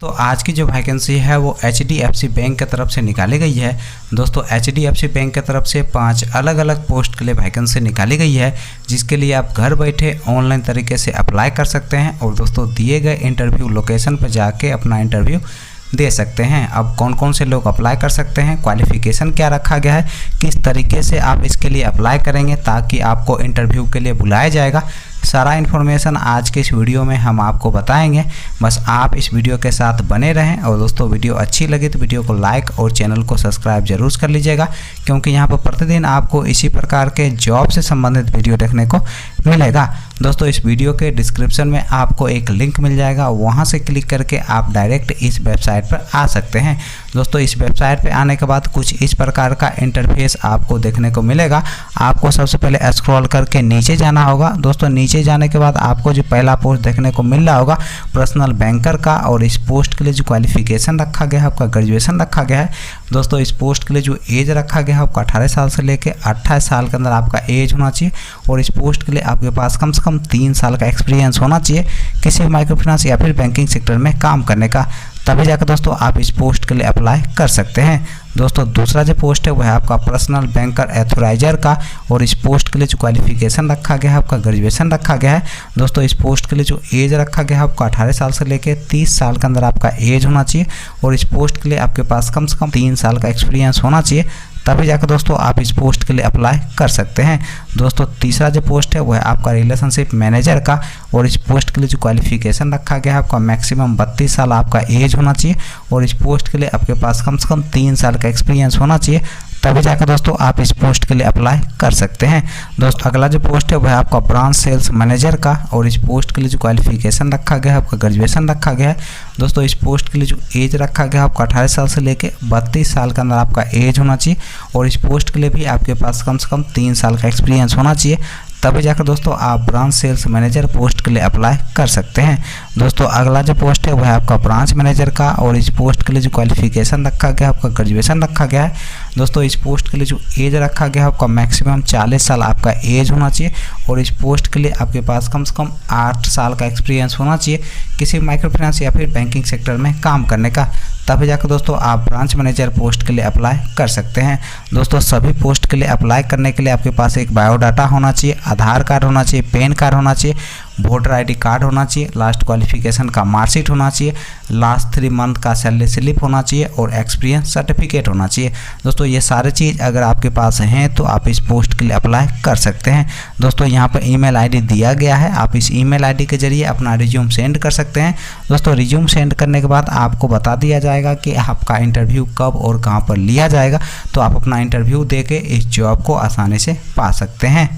तो आज की जो वैकेंसी है वो HDFC बैंक की तरफ से निकाली गई है। दोस्तों HDFC बैंक की तरफ से 5 अलग अलग पोस्ट के लिए वैकेंसी निकाली गई है, जिसके लिए आप घर बैठे ऑनलाइन तरीके से अप्लाई कर सकते हैं और दोस्तों दिए गए इंटरव्यू लोकेशन पर जाके अपना इंटरव्यू दे सकते हैं। अब कौन कौन से लोग अप्लाई कर सकते हैं, क्वालिफ़िकेशन क्या रखा गया है, किस तरीके से आप इसके लिए अप्लाई करेंगे ताकि आपको इंटरव्यू के लिए बुलाया जाएगा, सारा इन्फॉर्मेशन आज के इस वीडियो में हम आपको बताएंगे। बस आप इस वीडियो के साथ बने रहें और दोस्तों वीडियो अच्छी लगी तो वीडियो को लाइक और चैनल को सब्सक्राइब जरूर कर लीजिएगा, क्योंकि यहाँ पर प्रतिदिन आपको इसी प्रकार के जॉब से संबंधित वीडियो देखने को मिलेगा। दोस्तों इस वीडियो के डिस्क्रिप्शन में आपको एक लिंक मिल जाएगा, वहाँ से क्लिक करके आप डायरेक्ट इस वेबसाइट पर आ सकते हैं। दोस्तों इस वेबसाइट पर आने के बाद कुछ इस प्रकार का इंटरफेस आपको देखने को मिलेगा। आपको सबसे पहले स्क्रॉल करके नीचे जाना होगा। दोस्तों नीचे जाने के बाद आपको जो पहला पोस्ट देखने को मिल रहा होगा पर्सनल बैंकर का, और इस पोस्ट के लिए जो क्वालिफिकेशन रखा गया है आपका ग्रेजुएशन रखा गया है। दोस्तों इस पोस्ट के लिए जो एज रखा गया है आपका 18 साल से लेकर 28 साल के अंदर आपका एज होना चाहिए, और इस पोस्ट के लिए आपके पास कम से कम 3 साल का एक्सपीरियंस होना चाहिए किसी माइक्रो फाइनेंस या फिर बैंकिंग सेक्टर में काम करने का, तभी जाकर दोस्तों आप इस पोस्ट के लिए अप्लाई कर सकते हैं। दोस्तों दूसरा जो पोस्ट है वह है आपका पर्सनल बैंकर एथोराइजर का, और इस पोस्ट के लिए जो क्वालिफिकेशन रखा गया है आपका ग्रेजुएशन रखा गया है। दोस्तों इस पोस्ट के लिए जो एज रखा गया है आपका 18 साल से लेकर 30 साल के अंदर आपका एज होना चाहिए, और इस पोस्ट के लिए आपके पास कम से कम 3 साल का एक्सपीरियंस होना चाहिए, तभी जाकर दोस्तों आप इस पोस्ट के लिए अप्लाई कर सकते हैं। दोस्तों तीसरा जो पोस्ट है वह है आपका रिलेशनशिप मैनेजर का, और इस पोस्ट के लिए जो क्वालिफिकेशन रखा गया है आपका मैक्सिमम 32 साल आपका एज होना चाहिए, और इस पोस्ट के लिए आपके पास कम से कम 3 साल का एक्सपीरियंस होना चाहिए, तभी जाकर दोस्तों आप इस पोस्ट के लिए अप्लाई कर सकते हैं। दोस्तों अगला जो पोस्ट है वह है आपका ब्रांच सेल्स मैनेजर का, और इस पोस्ट के लिए जो क्वालिफिकेशन रखा गया है आपका ग्रेजुएशन रखा गया है। दोस्तों इस पोस्ट के लिए जो एज रखा गया है आपका 18 साल से लेकर 32 साल के अंदर आपका एज होना चाहिए, और इस पोस्ट के लिए भी आपके पास कम से कम 3 साल का एक्सपीरियंस होना चाहिए, तभी जाकर दोस्तों आप ब्रांच सेल्स मैनेजर पोस्ट के लिए अप्लाई कर सकते हैं। दोस्तों अगला जो पोस्ट है वह है आपका ब्रांच मैनेजर का, और इस पोस्ट के लिए जो क्वालिफिकेशन रखा गया है आपका ग्रेजुएशन रखा गया है। दोस्तों इस पोस्ट के लिए जो एज रखा गया है आपका मैक्सिमम 40 साल आपका एज होना चाहिए, और इस पोस्ट के लिए आपके पास कम से कम 8 साल का एक्सपीरियंस होना चाहिए किसी माइक्रो फाइनेंस या फिर बैंकिंग सेक्टर में काम करने का, तभी जाकर दोस्तों आप ब्रांच मैनेजर पोस्ट के लिए अप्लाई कर सकते हैं। दोस्तों सभी पोस्ट के लिए अप्लाई करने के लिए आपके पास एक बायोडाटा होना चाहिए, आधार कार्ड होना चाहिए, पैन कार्ड होना चाहिए, वोटर ID कार्ड होना चाहिए, लास्ट क्वालिफिकेशन का मार्कशीट होना चाहिए, लास्ट 3 मंथ का सैलरी स्लिप होना चाहिए, और एक्सपीरियंस सर्टिफिकेट होना चाहिए। दोस्तों ये सारी चीज़ अगर आपके पास हैं तो आप इस पोस्ट के लिए अप्लाई कर सकते हैं। दोस्तों यहाँ पर ईमेल ID दिया गया है, आप इस ईमेल ID के जरिए अपना रिज्यूम सेंड कर सकते हैं। दोस्तों रिज्यूम सेंड करने के बाद आपको बता दिया जाएगा कि आपका इंटरव्यू कब और कहाँ पर लिया जाएगा, तो आप अपना इंटरव्यू दे के इस जॉब को आसानी से पा सकते हैं।